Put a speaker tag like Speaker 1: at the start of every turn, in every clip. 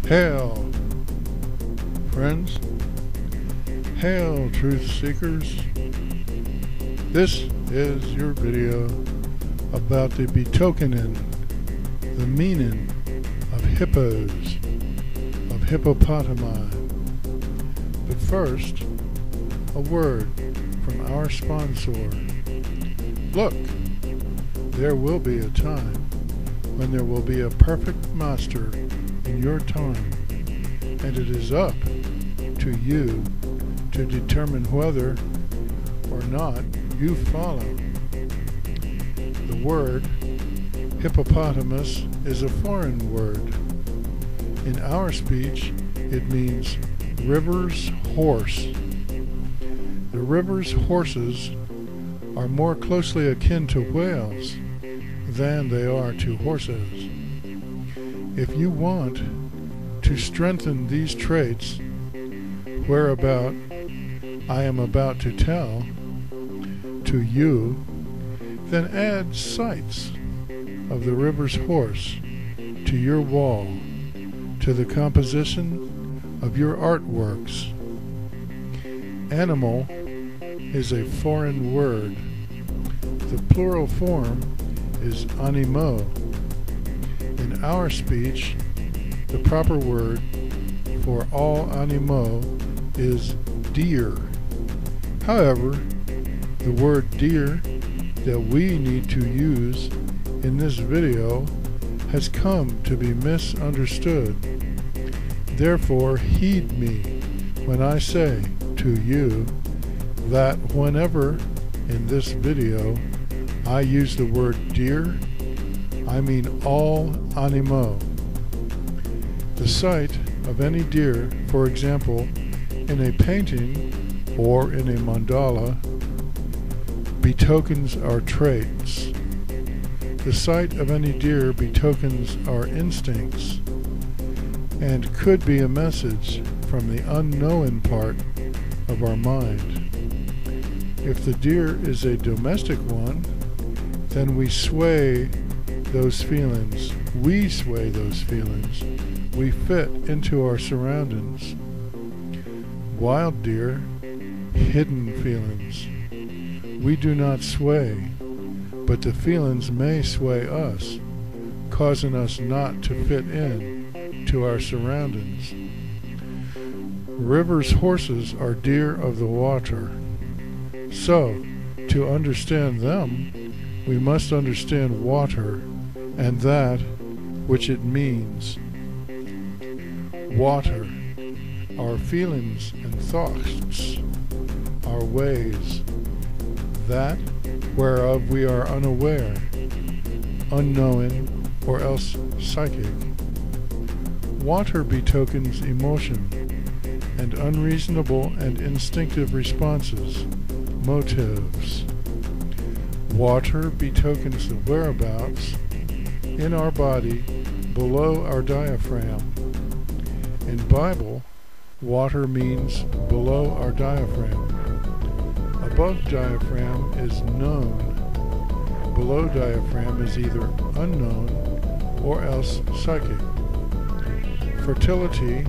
Speaker 1: Hail, friends. Hail, truth seekers. This is your video about the betokening, the meaning of hippos, of hippopotami. But first, a word from our sponsor. Look, there will be a time when there will be a perfect master in your time, and it is up to you to determine whether or not you follow. The word hippopotamus is a foreign word. In our speech, it means river's horse. The river's horses are more closely akin to whales than they are to horses. If you want to strengthen these traits, whereabout I am about to tell to you, then add sights of the river's horse to your wall, to the composition of your artworks. Animal is a foreign word. The plural form is animo. In our speech, the proper word for all animo is deer. However, the word deer that we need to use in this video has come to be misunderstood. Therefore, heed me when I say to you that whenever in this video I use the word deer, I mean all animo. The sight of any deer, for example, in a painting or in a mandala, betokens our traits. The sight of any deer betokens our instincts and could be a message from the unknown part of our mind. If the deer is a domestic one, then we sway those feelings. We sway those feelings. We fit into our surroundings. Wild deer, hidden feelings. We do not sway, but the feelings may sway us, causing us not to fit in to our surroundings. Rivers' horses are deer of the water. So, to understand them, we must understand water and that which it means. Water, our feelings and thoughts, our ways, that whereof we are unaware, unknowing, or else psychic. Water betokens emotion and unreasonable and instinctive responses, motives. Water betokens the whereabouts in our body below our diaphragm. In Bible, water means below our diaphragm. Above diaphragm is known. Below diaphragm is either unknown or else psychic. Fertility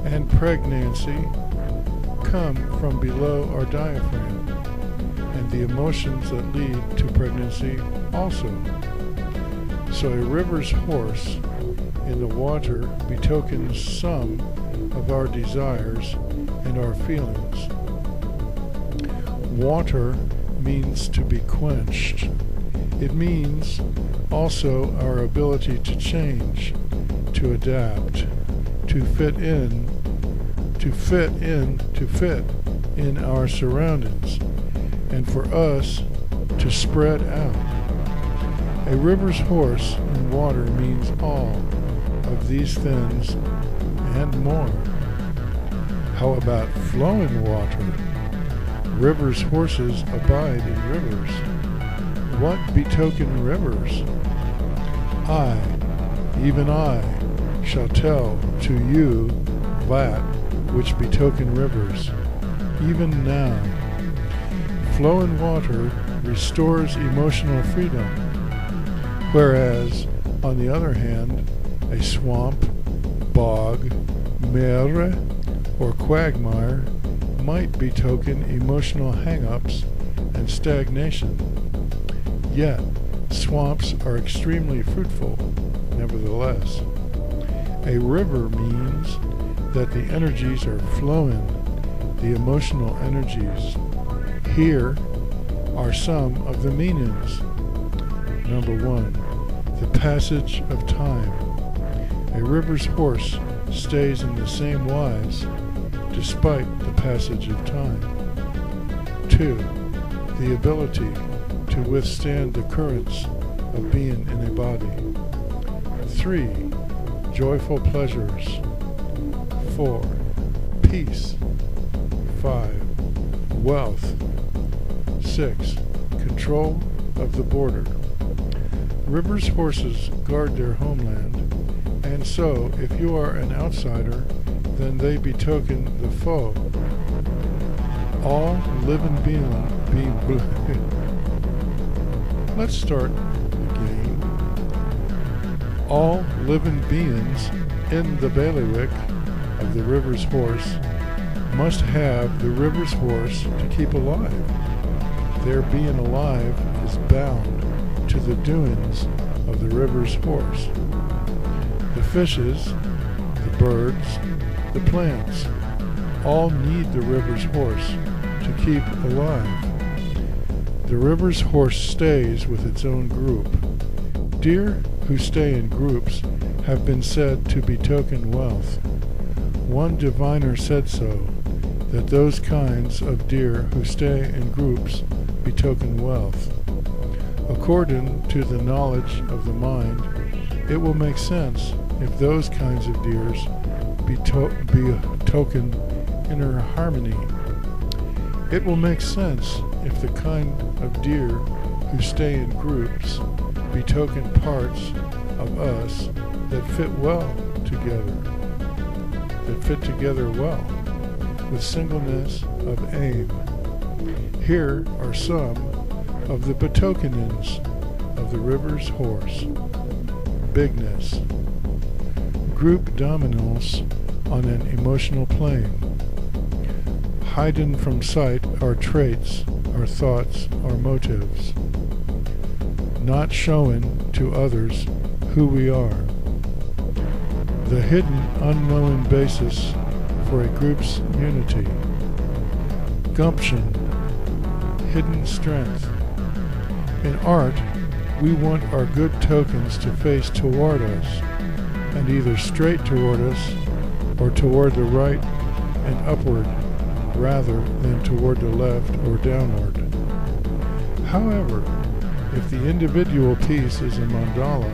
Speaker 1: and pregnancy come from below our diaphragm, and the emotions that lead to pregnancy also. So a river's horse in the water betokens some of our desires and our feelings. Water means to be quenched. It means also our ability to change, to adapt, to fit in our surroundings, and for us to spread out. A river's horse in water means all of these things and more. How about flowing water? Rivers' horses abide in rivers. What betoken rivers? I, even I, shall tell to you that which betoken rivers, even now. Flowing water restores emotional freedom, whereas, on the other hand, a swamp, bog, mere, or quagmire might betoken emotional hang-ups and stagnation. Yet, swamps are extremely fruitful, nevertheless. A river means that the energies are flowing, the emotional energies. Here are some of the meanings. Number 1, the passage of time. A river's horse stays in the same wise despite the passage of time. 2, the ability to withstand the currents of being in a body. 3, joyful pleasures. 4, peace. 5, wealth. 6, control of the border. Rivers' horses guard their homeland, and so if you are an outsider, then they betoken the foe. All living beings. Let's start again. All living beings in the bailiwick of the river's horse must have the river's horse to keep alive. Their being alive is bound to the doings of the river's horse. The fishes, the birds, the plants, all need the river's horse to keep alive. The river's horse stays with its own group. Deer who stay in groups have been said to betoken wealth. One diviner said so, that those kinds of deer who stay in groups betoken wealth. According to the knowledge of the mind, it will make sense if those kinds of deers betoken inner harmony. It will make sense if the kind of deer who stay in groups betoken parts of us that fit well together, that fit together well, with singleness of aim. Here are some of the betokenings of the river's horse. Bigness. Group dominance on an emotional plane. Hidden from sight are traits, our thoughts, our motives. Not showing to others who we are. The hidden, unknown basis for a group's unity. Gumption. Hidden strength. In art, we want our good tokens to face toward us, and either straight toward us, or toward the right and upward, rather than toward the left or downward. However, if the individual piece is a mandala,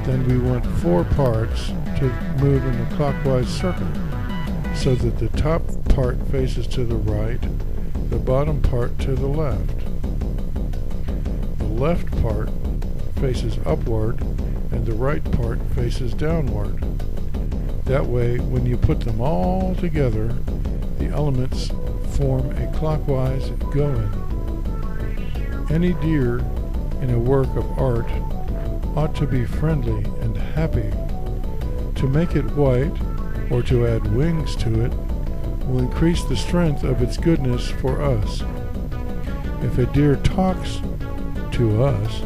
Speaker 1: then we want 4 parts to move in a clockwise circle, so that the top part faces to the right, the bottom part to the left. The left part faces upward, and the right part faces downward. That way, when you put them all together, the elements form a clockwise going. Any deer in a work of art ought to be friendly and happy. To make it white, or to add wings to it, will increase the strength of its goodness for us. If a deer talks to us,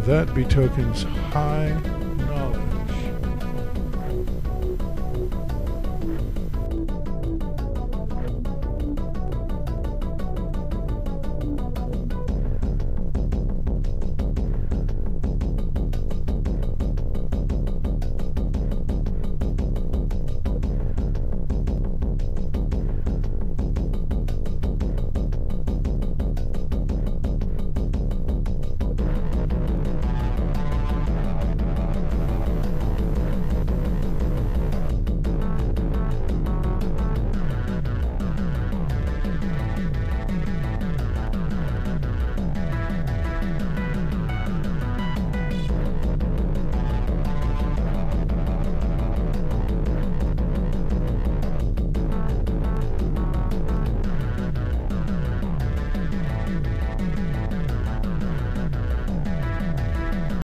Speaker 1: that betokens high